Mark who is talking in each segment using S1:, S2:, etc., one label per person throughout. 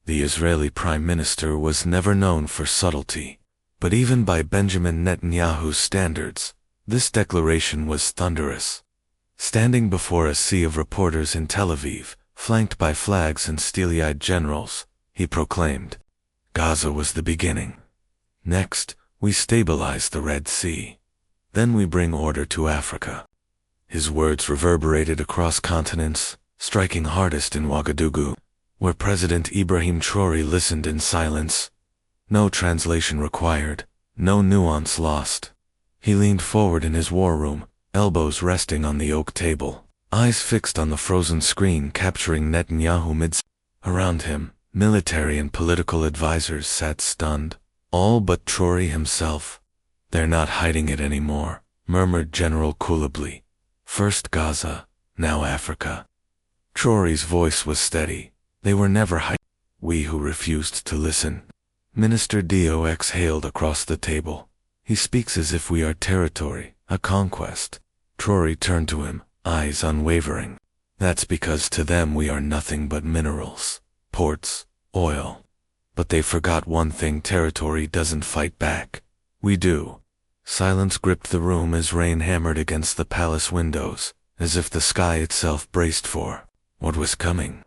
S1: The Israeli Prime Minister was never known for subtlety, but even by Benjamin Netanyahu's standards, this declaration was thunderous. Standing before a sea of reporters in Tel Aviv, flanked by flags and steely-eyed generals, he proclaimed, "Gaza was the beginning. Next, we stabilize the Red Sea. Then we bring order to Africa." His words reverberated across continents, striking hardest in Ouagadougou, where President Ibrahim Traoré listened in silence. No translation required, no nuance lost. He leaned forward in his war room, elbows resting on the oak table, eyes fixed on the frozen screen capturing Netanyahu mid. Around him, military and political advisors sat stunned, all but Traoré himself. "They're not hiding it anymore," murmured General Kulabli. "First Gaza, now Africa." Traoré's voice was steady. "They were never hiding. We who refused to listen." Minister Dio exhaled across the table. "He speaks as if we are territory, a conquest." Traoré turned to him, eyes unwavering. "That's because to them we are nothing but minerals, ports, oil. But they forgot one thing: territory doesn't fight back. We do." Silence gripped the room as rain hammered against the palace windows, as if the sky itself braced for what was coming.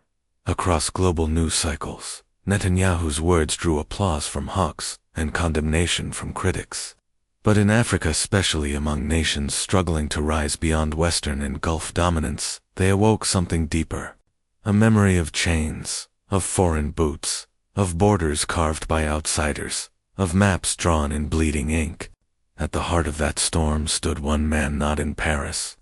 S1: Across global news cycles, Netanyahu's words drew applause from hawks and condemnation from critics. But in Africa, especially among nations struggling to rise beyond Western and Gulf dominance, they awoke something deeper. A memory of chains, of foreign boots, of borders carved by outsiders, of maps drawn in bleeding ink. At the heart of that storm stood one man, not in Paris,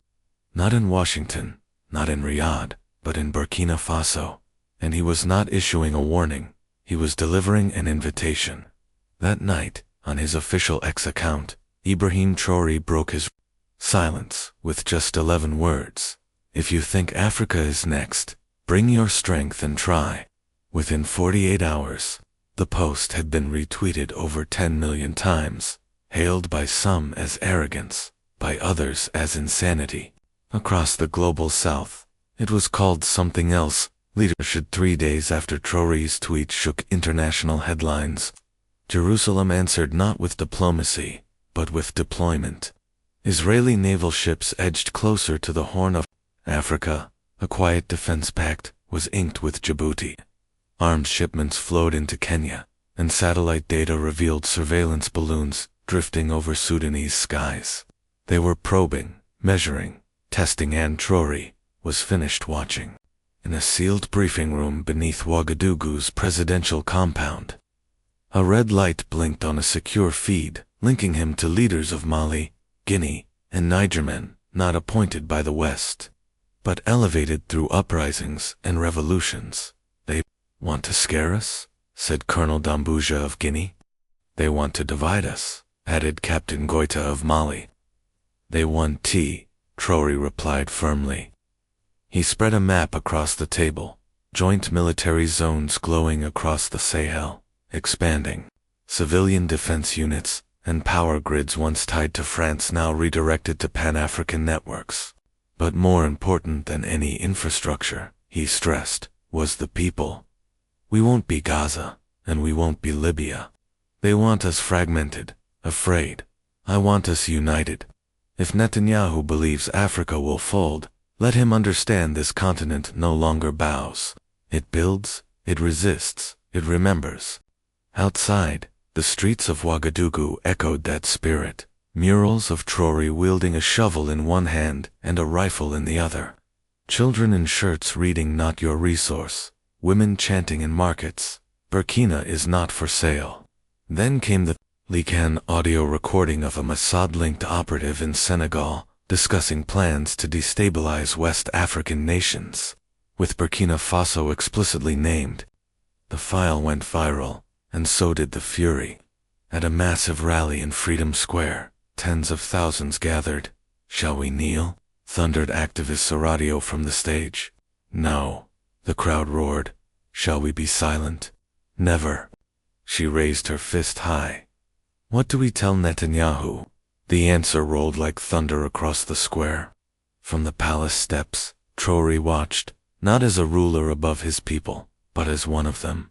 S1: not in Washington, not in Riyadh, but in Burkina Faso. And he was not issuing a warning, he was delivering an invitation. That night, on his official X account, Ibrahim Traoré broke his silence with just 11 words. "If you think Africa is next, bring your strength and try." Within 48 hours, the post had been retweeted over 10 million times, hailed by some as arrogance, by others as insanity. Across the global south, it was called something else. Leadership 3 days after Traoré's tweet shook international headlines. Jerusalem answered not with diplomacy, but with deployment. Israeli naval ships edged closer to the Horn of Africa. A quiet defense pact was inked with Djibouti. Arms shipments flowed into Kenya, and satellite data revealed surveillance balloons drifting over Sudanese skies. They were probing, measuring, testing, and Traoré was finished watching. In a sealed briefing room beneath Ouagadougou's presidential compound, a red light blinked on a secure feed, linking him to leaders of Mali, Guinea, and Nigermen, not appointed by the West, but elevated through uprisings and revolutions. "They want to scare us," said Colonel Dambuja of Guinea. "They want to divide us," added Captain Goita of Mali. "They want tea," Traoré replied firmly. He spread a map across the table, joint military zones glowing across the Sahel, expanding, civilian defense units, and power grids once tied to France now redirected to Pan-African networks. But more important than any infrastructure, he stressed, was the people. "We won't be Gaza, and we won't be Libya. They want us fragmented, afraid. I want us united. If Netanyahu believes Africa will fold, let him understand this continent no longer bows. It builds, it resists, it remembers." Outside, the streets of Ouagadougou echoed that spirit. Murals of Traoré wielding a shovel in one hand and a rifle in the other. Children in shirts reading "Not Your Resource." Women chanting in markets, "Burkina is not for sale." Then came the Likan audio recording of a Mossad-linked operative in Senegal, discussing plans to destabilize West African nations, with Burkina Faso explicitly named. The file went viral, and so did the fury. At a massive rally in Freedom Square, tens of thousands gathered. "Shall we kneel?" thundered activist Saradio from the stage. "No," the crowd roared. "Shall we be silent?" "Never." She raised her fist high. "What do we tell Netanyahu?" The answer rolled like thunder across the square. From the palace steps, Traoré watched, not as a ruler above his people, but as one of them.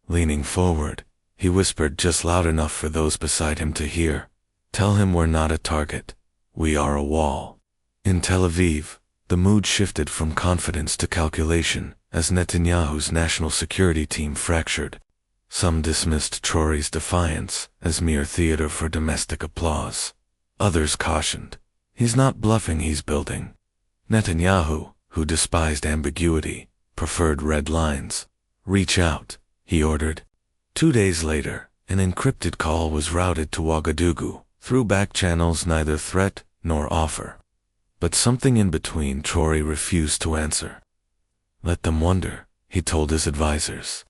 S1: Leaning forward, he whispered just loud enough for those beside him to hear. Tell him we're not a target. We are a wall. In Tel Aviv, the mood shifted from confidence to calculation as Netanyahu's national security team fractured. Some dismissed Traoré's defiance as mere theater for domestic applause. Others cautioned, he's not bluffing, he's building. Netanyahu, who despised ambiguity, preferred red lines. Reach out, he ordered. 2 days later, an encrypted call was routed to Ouagadougou, through back channels neither threat nor offer. But something in between. Traoré refused to answer. Let them wonder, he told his advisors.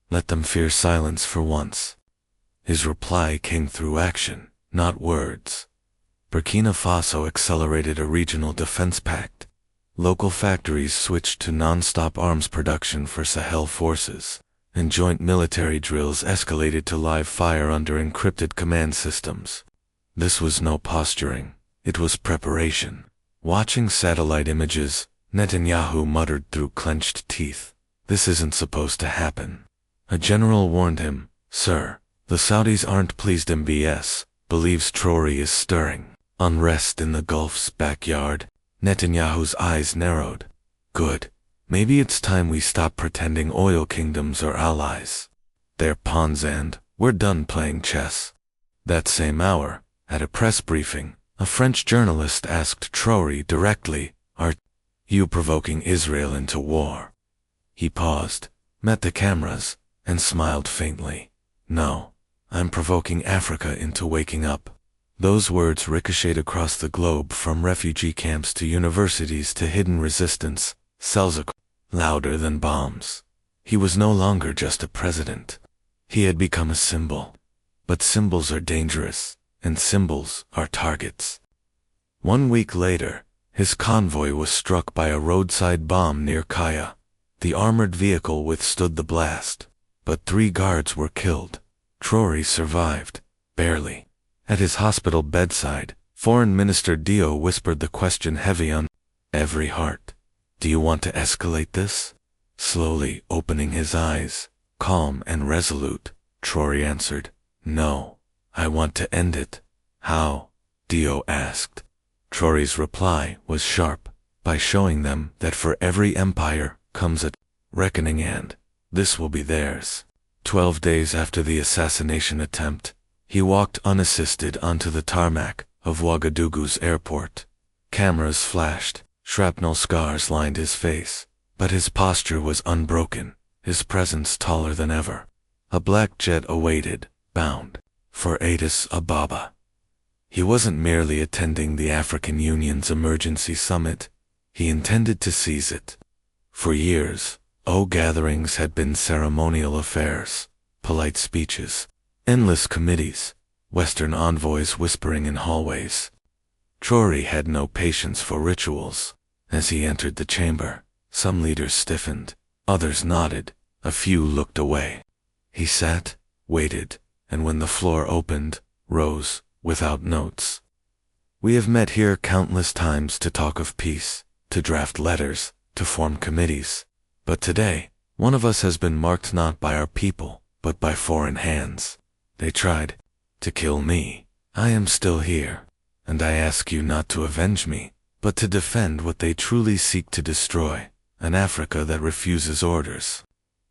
S1: Let them fear silence for once. His reply came through action, not words. Burkina Faso accelerated a regional defense pact. Local factories switched to non-stop arms production for Sahel forces, and joint military drills escalated to live fire under encrypted command systems. This was no posturing, it was preparation. Watching satellite images, Netanyahu muttered through clenched teeth, "This isn't supposed to happen." A general warned him, "Sir, the Saudis aren't pleased. MBS believes Traoré is stirring unrest in the Gulf's backyard." Netanyahu's eyes narrowed. Good. Maybe it's time we stop pretending oil kingdoms are allies. They're pawns and we're done playing chess. That same hour, at a press briefing, a French journalist asked Traoré directly, "Are you provoking Israel into war?" He paused, met the cameras, and smiled faintly. "No, I'm provoking Africa into waking up." Those words ricocheted across the globe, from refugee camps to universities to hidden resistance cells, louder than bombs. He was no longer just a president. He had become a symbol. But symbols are dangerous, and symbols are targets. 1 week later, his convoy was struck by a roadside bomb near Kaya. The armored vehicle withstood the blast, but 3 guards were killed. Traoré survived, barely. At his hospital bedside, Foreign Minister Dio whispered the question heavy on every heart. "Do you want to escalate this?" Slowly opening his eyes, calm and resolute, Traoré answered, "No, I want to end it." "How?" Dio asked. Traoré's reply was sharp, "By showing them that for every empire comes a reckoning, and this will be theirs." 12 days after the assassination attempt, he walked unassisted onto the tarmac of Ouagadougou's airport. Cameras flashed, shrapnel scars lined his face, but his posture was unbroken, his presence taller than ever. A black jet awaited, bound for Addis Ababa. He wasn't merely attending the African Union's emergency summit, he intended to seize it. For years, gatherings had been ceremonial affairs, polite speeches, endless committees, Western envoys whispering in hallways. Traoré had no patience for rituals. As he entered the chamber, some leaders stiffened, others nodded, a few looked away. He sat, waited, and when the floor opened, rose, without notes. "We have met here countless times to talk of peace, to draft letters, to form committees. But today, one of us has been marked not by our people, but by foreign hands. They tried to kill me. I am still here, and I ask you not to avenge me, but to defend what they truly seek to destroy, an Africa that refuses orders."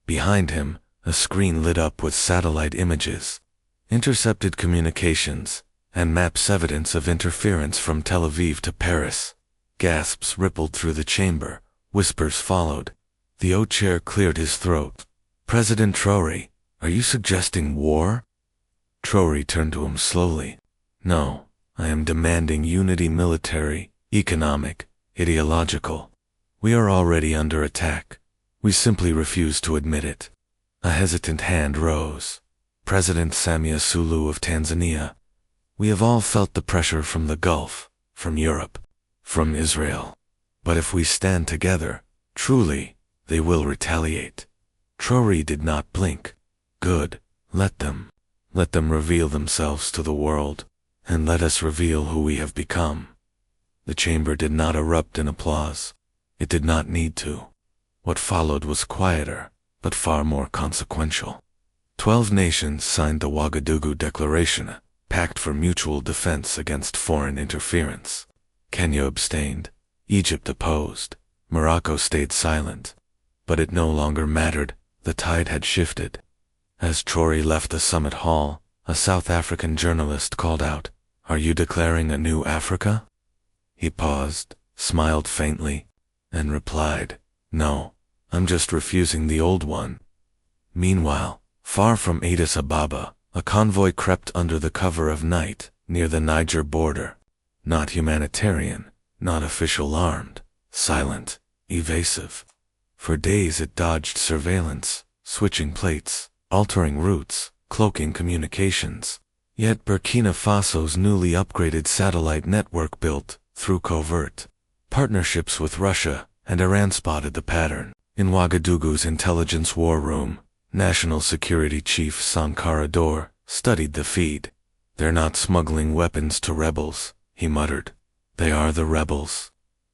S1: Behind him, a screen lit up with satellite images, intercepted communications, and maps evidence of interference from Tel Aviv to Paris. Gasps rippled through the chamber, whispers followed. The chair cleared his throat. "President Traoré, are you suggesting war?" Traoré turned to him slowly. "No, I am demanding unity, military, economic, ideological. We are already under attack. We simply refuse to admit it." A hesitant hand rose. President Samia Suluhu of Tanzania. "We have all felt the pressure from the Gulf, from Europe, from Israel. But if we stand together, truly, they will retaliate." Traoré did not blink. "Good, let them. Let them reveal themselves to the world, and let us reveal who we have become." The chamber did not erupt in applause. It did not need to. What followed was quieter, but far more consequential. 12 nations signed the Ouagadougou Declaration, a pact for mutual defense against foreign interference. Kenya abstained. Egypt opposed. Morocco stayed silent. But it no longer mattered. The tide had shifted. As Traoré left the summit hall, a South African journalist called out, "Are you declaring a new Africa?" He paused, smiled faintly, and replied, "No, I'm just refusing the old one." Meanwhile, far from Addis Ababa, a convoy crept under the cover of night, near the Niger border. Not humanitarian, not official armed, silent, evasive. For days it dodged surveillance, switching plates, altering routes, cloaking communications. Yet Burkina Faso's newly upgraded satellite network built, through covert partnerships with Russia and Iran, spotted the pattern. In Ouagadougou's intelligence war room, National Security Chief Sankara Dor studied the feed. "They're not smuggling weapons to rebels," he muttered. "They are the rebels."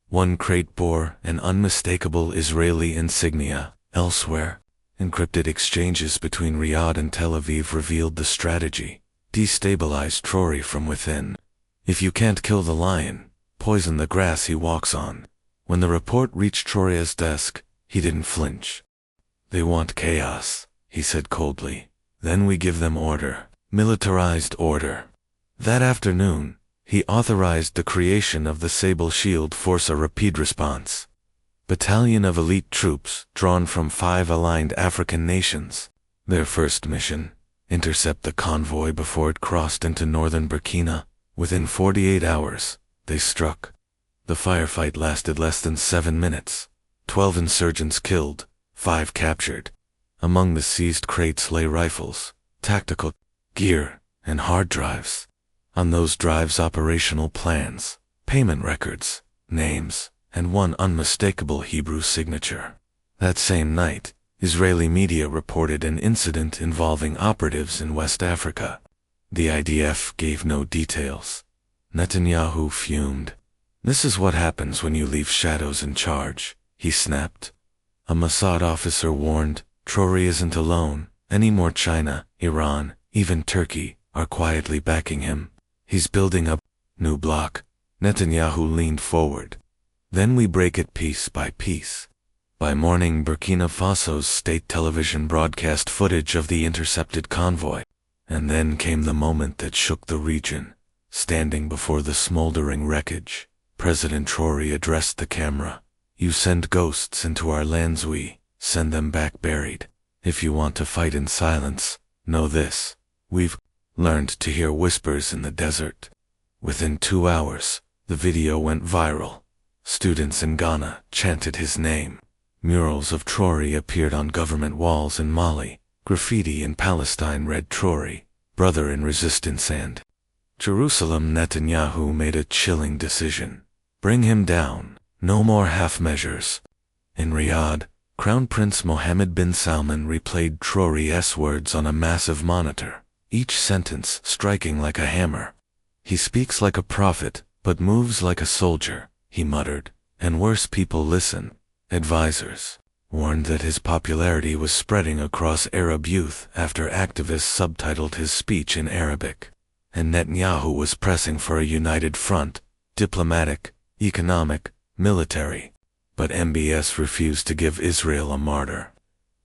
S1: One crate bore an unmistakable Israeli insignia. Elsewhere, encrypted exchanges between Riyadh and Tel Aviv revealed the strategy: destabilize Traoré from within. If you can't kill the lion, poison the grass he walks on. When the report reached Traoré's desk, he didn't flinch. "They want chaos," he said coldly. "Then we give them order, militarized order." That afternoon, he authorized the creation of the Sable Shield Force, a rapid response battalion of elite troops drawn from 5 aligned African nations. Their first mission: intercept the convoy before it crossed into northern Burkina. Within 48 hours, they struck. The firefight lasted less than 7 minutes. 12 insurgents killed, 5 captured. Among the seized crates lay rifles, tactical gear, and hard drives. On those drives, operational plans, payment records, names, and one unmistakable Hebrew signature. That same night, Israeli media reported an incident involving operatives in West Africa. The IDF gave no details. Netanyahu fumed. "This is what happens when you leave shadows in charge," he snapped. A Mossad officer warned, "Traoré isn't alone. Any more China, Iran, even Turkey, are quietly backing him. He's building a new bloc." Netanyahu leaned forward. "Then we break it piece by piece." By morning, Burkina Faso's state television broadcast footage of the intercepted convoy. And then came the moment that shook the region. Standing before the smoldering wreckage, President Traoré addressed the camera. "You send ghosts into our lands, we send them back buried. If you want to fight in silence, know this: we've learned to hear whispers in the desert." Within 2 hours, the video went viral. Students in Ghana chanted his name. Murals of Traoré appeared on government walls in Mali. Graffiti in Palestine read "Traoré, brother in resistance," and Jerusalem. Netanyahu made a chilling decision. Bring him down. No more half measures. In Riyadh, Crown Prince Mohammed bin Salman replayed Traoré's words on a massive monitor, each sentence striking like a hammer. "He speaks like a prophet, but moves like a soldier," he muttered, and worse, people listen. Advisors warned that his popularity was spreading across Arab youth after activists subtitled his speech in Arabic. And Netanyahu was pressing for a united front, diplomatic, economic, military. But MBS refused to give Israel a martyr.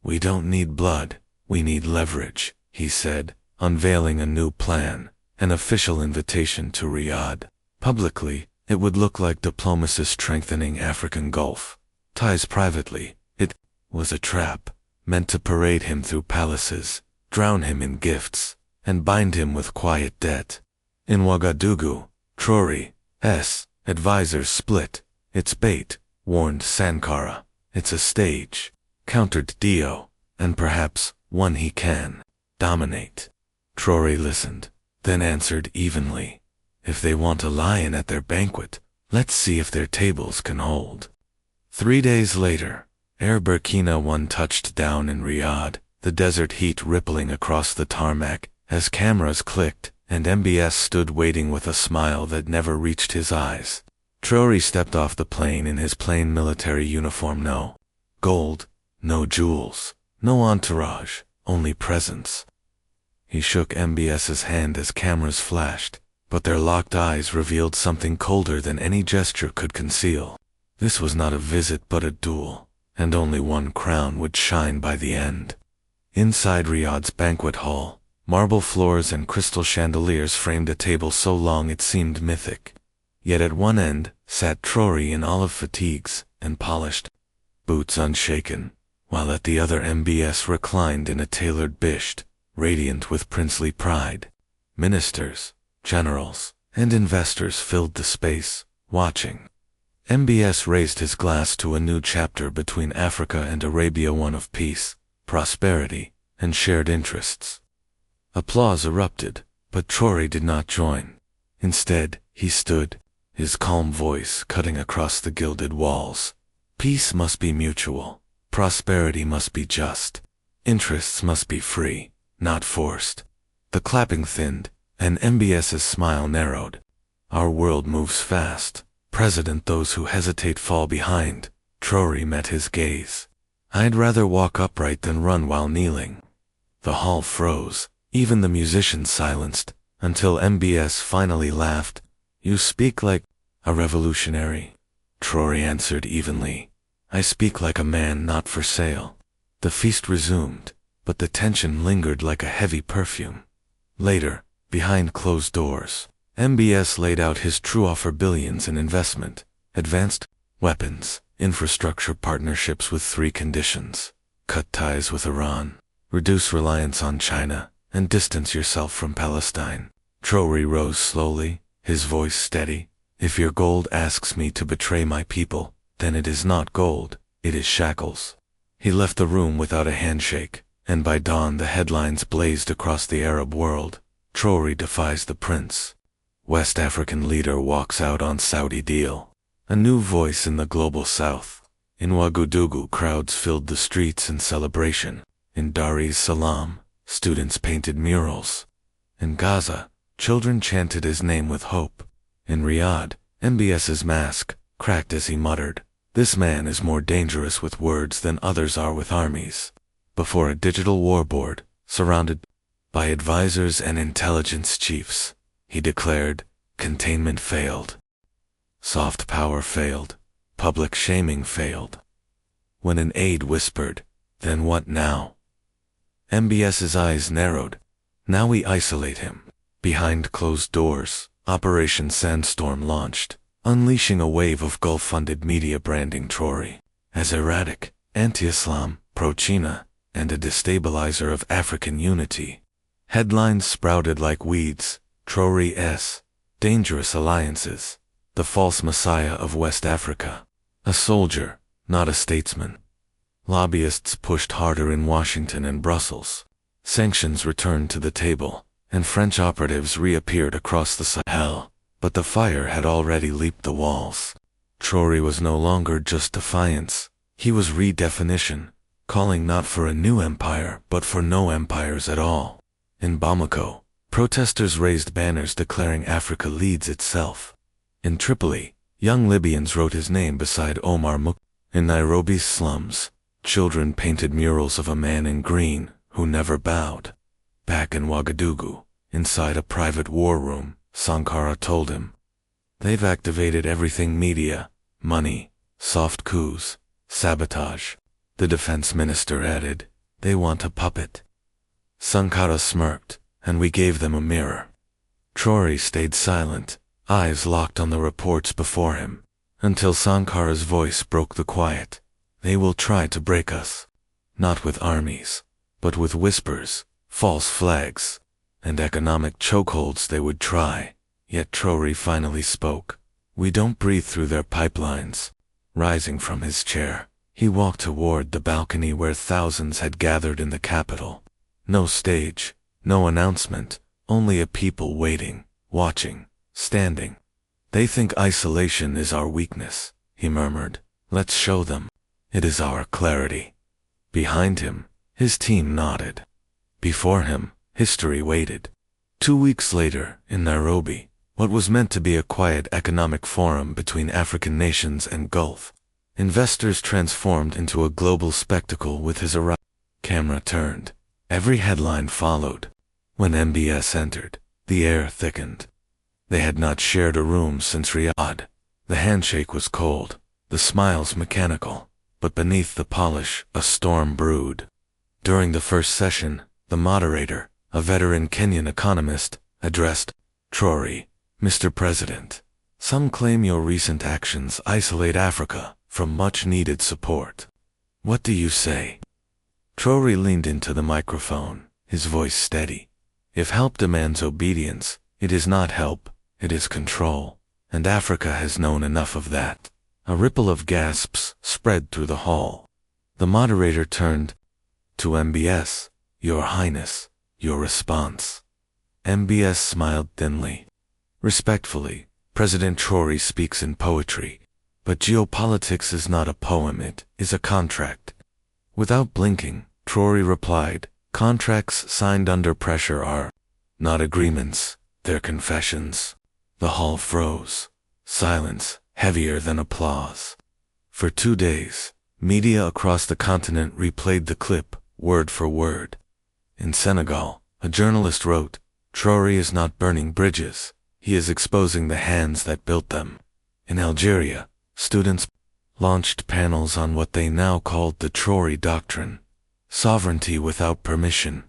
S1: "We don't need blood, we need leverage," he said, unveiling a new plan, an official invitation to Riyadh. Publicly, it would look like diplomacy strengthening African Gulf ties. Privately, it was a trap, meant to parade him through palaces, drown him in gifts, and bind him with quiet debt. In Ouagadougou, Traoré's advisors split. "It's bait," warned Sankara. "It's a stage," countered Dio, "and perhaps one he can dominate." Traoré listened, then answered evenly, "If they want a lion at their banquet, let's see if their tables can hold." 3 days later, Air Burkina 1 touched down in Riyadh, the desert heat rippling across the tarmac as cameras clicked, and MBS stood waiting with a smile that never reached his eyes. Traoré stepped off the plane in his plain military uniform. No gold, no jewels, no entourage, only presence. He shook MBS's hand as cameras flashed, but their locked eyes revealed something colder than any gesture could conceal. This was not a visit but a duel, and only one crown would shine by the end. Inside Riyadh's banquet hall, marble floors and crystal chandeliers framed a table so long it seemed mythic. Yet at one end sat Traoré in olive fatigues and polished boots unshaken, while at the other MBS reclined in a tailored bisht, radiant with princely pride. Ministers, generals, and investors filled the space, watching. MBS raised his glass to a new chapter between Africa and Arabia, one of peace, prosperity, and shared interests. Applause erupted, but Traoré did not join. Instead, he stood, his calm voice cutting across the gilded walls. Peace must be mutual, prosperity must be just, interests must be free, not forced. The clapping thinned, and MBS's smile narrowed. Our world moves fast. President, those who hesitate fall behind. Traoré met his gaze. I'd rather walk upright than run while kneeling. The hall froze, even the musicians silenced, until MBS finally laughed. You speak like a revolutionary. Traoré answered evenly. I speak like a man not for sale. The feast resumed, but the tension lingered like a heavy perfume. Later, behind closed doors, MBS laid out his true offer: billions in investment, advanced weapons, infrastructure partnerships with 3 conditions. Cut ties with Iran, reduce reliance on China, and distance yourself from Palestine. Traoré rose slowly, his voice steady. If your gold asks me to betray my people, then it is not gold, it is shackles. He left the room without a handshake, and by dawn the headlines blazed across the Arab world. Traoré defies the prince. West African leader walks out on Saudi deal. A new voice in the global south. In Ouagadougou, crowds filled the streets in celebration. In Dar es Salaam, students painted murals. In Gaza, children chanted his name with hope. In Riyadh, MBS's mask cracked as he muttered, "This man is more dangerous with words than others are with armies." Before a digital war board, surrounded by advisors and intelligence chiefs, he declared, containment failed. Soft power failed. Public shaming failed. When an aide whispered, "Then what now?" MBS's eyes narrowed. Now we isolate him. Behind closed doors, Operation Sandstorm launched, unleashing a wave of Gulf-funded media branding Traoré as erratic, anti-Islam, pro-China, and a destabilizer of African unity. Headlines sprouted like weeds. Traoré's dangerous alliances, the false messiah of West Africa, a soldier, not a statesman. Lobbyists pushed harder in Washington and Brussels. Sanctions returned to the table, and French operatives reappeared across the Sahel, but the fire had already leaped the walls. Traoré was no longer just defiance, he was redefinition, calling not for a new empire but for no empires at all. In Bamako, protesters raised banners declaring Africa leads itself. In Tripoli, young Libyans wrote his name beside Omar Muk. In Nairobi's slums, children painted murals of a man in green who never bowed. Back in Ouagadougou, inside a private war room, Sankara told him, "They've activated everything: media, money, soft coups, sabotage." The defense minister added, "They want a puppet." Sankara smirked, and we gave them a mirror. Traoré stayed silent, eyes locked on the reports before him, until Sankara's voice broke the quiet. "They will try to break us. Not with armies, but with whispers, false flags, and economic chokeholds they would try." Yet Traoré finally spoke. "We don't breathe through their pipelines." Rising from his chair, he walked toward the balcony where thousands had gathered in the capital. No stage, no announcement, only a people waiting, watching, standing. "They think isolation is our weakness," he murmured. "Let's show them. It is our clarity." Behind him, his team nodded. Before him, history waited. 2 weeks later, in Nairobi, what was meant to be a quiet economic forum between African nations and Gulf investors transformed into a global spectacle with his arrival. Camera turned. Every headline followed. When MBS entered, the air thickened. They had not shared a room since Riyadh. The handshake was cold, the smiles mechanical, but beneath the polish, a storm brewed. During the first session, the moderator, a veteran Kenyan economist, addressed Traoré, Mr. President. Some claim your recent actions isolate Africa from much-needed support. What do you say? Traoré leaned into the microphone, his voice steady. If help demands obedience, it is not help, it is control, and Africa has known enough of that. A ripple of gasps spread through the hall. The moderator turned to MBS. Your Highness, your response. MBS smiled thinly. Respectfully, President Traoré speaks in poetry, but geopolitics is not a poem, it is a contract. Without blinking, Traoré replied, contracts signed under pressure are not agreements, they're confessions. The hall froze. Silence, heavier than applause. For 2 days, media across the continent replayed the clip, word for word. In Senegal, a journalist wrote, Traoré is not burning bridges, he is exposing the hands that built them. In Algeria, students launched panels on what they now called the Traoré Doctrine, sovereignty without permission.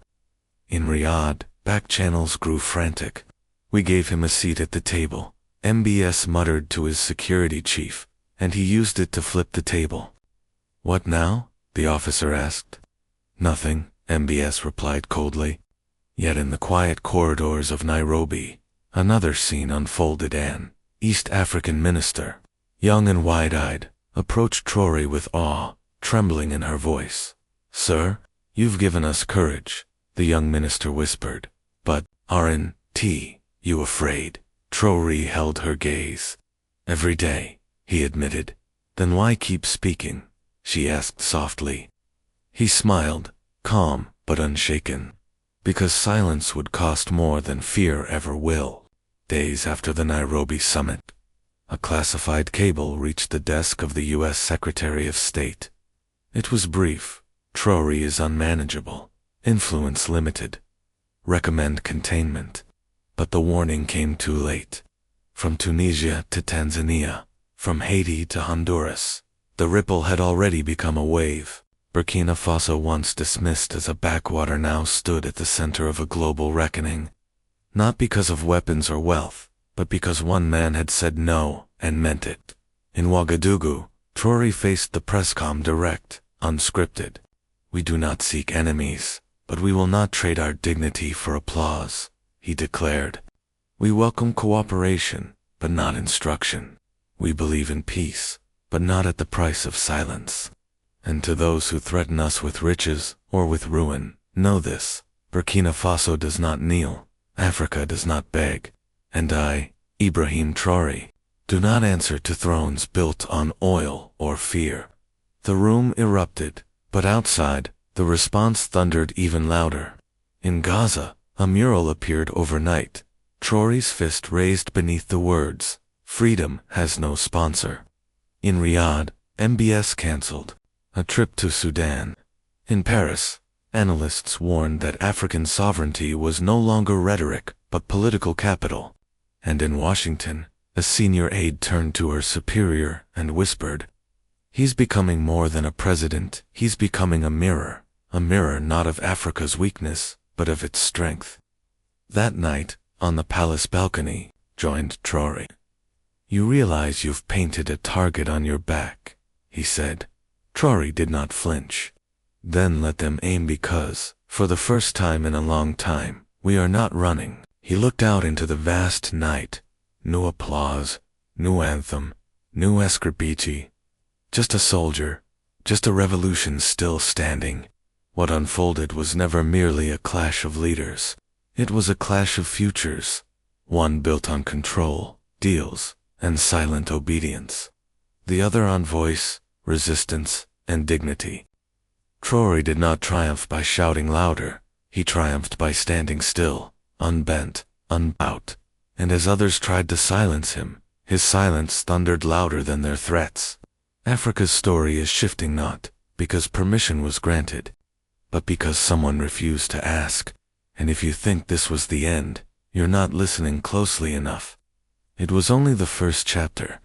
S1: In Riyadh, back channels grew frantic. We gave him a seat at the table, MBS muttered to his security chief, and he used it to flip the table. What now? The officer asked. Nothing, MBS replied coldly. Yet in the quiet corridors of Nairobi, another scene unfolded. An East African minister, young and wide-eyed, approached Traoré with awe, trembling in her voice. Sir, you've given us courage, the young minister whispered. But, aren't you afraid? Traoré held her gaze. Every day, he admitted. Then why keep speaking? She asked softly. He smiled, calm but unshaken. Because silence would cost more than fear ever will. Days after the Nairobi summit, a classified cable reached the desk of the U.S. Secretary of State. It was brief. Traoré is unmanageable, influence limited. Recommend containment. But the warning came too late. From Tunisia to Tanzania, from Haiti to Honduras, the ripple had already become a wave. Burkina Faso, once dismissed as a backwater, now stood at the center of a global reckoning. Not because of weapons or wealth, but because one man had said no and meant it. In Ouagadougou, Traoré faced the presscom direct, unscripted. We do not seek enemies, but we will not trade our dignity for applause, he declared. We welcome cooperation, but not instruction. We believe in peace, but not at the price of silence. And to those who threaten us with riches or with ruin, know this, Burkina Faso does not kneel, Africa does not beg, and I, Ibrahim Traoré, do not answer to thrones built on oil or fear. The room erupted, but outside, the response thundered even louder. In Gaza, a mural appeared overnight, Traoré's fist raised beneath the words, "Freedom has no sponsor." In Riyadh, MBS cancelled a trip to Sudan. In Paris, analysts warned that African sovereignty was no longer rhetoric but political capital. And in Washington, a senior aide turned to her superior and whispered, "He's becoming more than a president, he's becoming a mirror not of Africa's weakness, but of its strength." That night, on the palace balcony, joined Traoré. "You realize you've painted a target on your back," he said. Traoré did not flinch. "Then let them aim because, for the first time in a long time, we are not running." He looked out into the vast night. No applause, no anthem, no escribici. Just a soldier, just a revolution still standing. What unfolded was never merely a clash of leaders. It was a clash of futures, one built on control, deals, and silent obedience. The other on voice, resistance, and dignity. Traoré did not triumph by shouting louder, he triumphed by standing still, unbent, unbowed. And as others tried to silence him, his silence thundered louder than their threats. Africa's story is shifting not because permission was granted, but because someone refused to ask, And if you think this was the end, you're not listening closely enough. It was only the first chapter.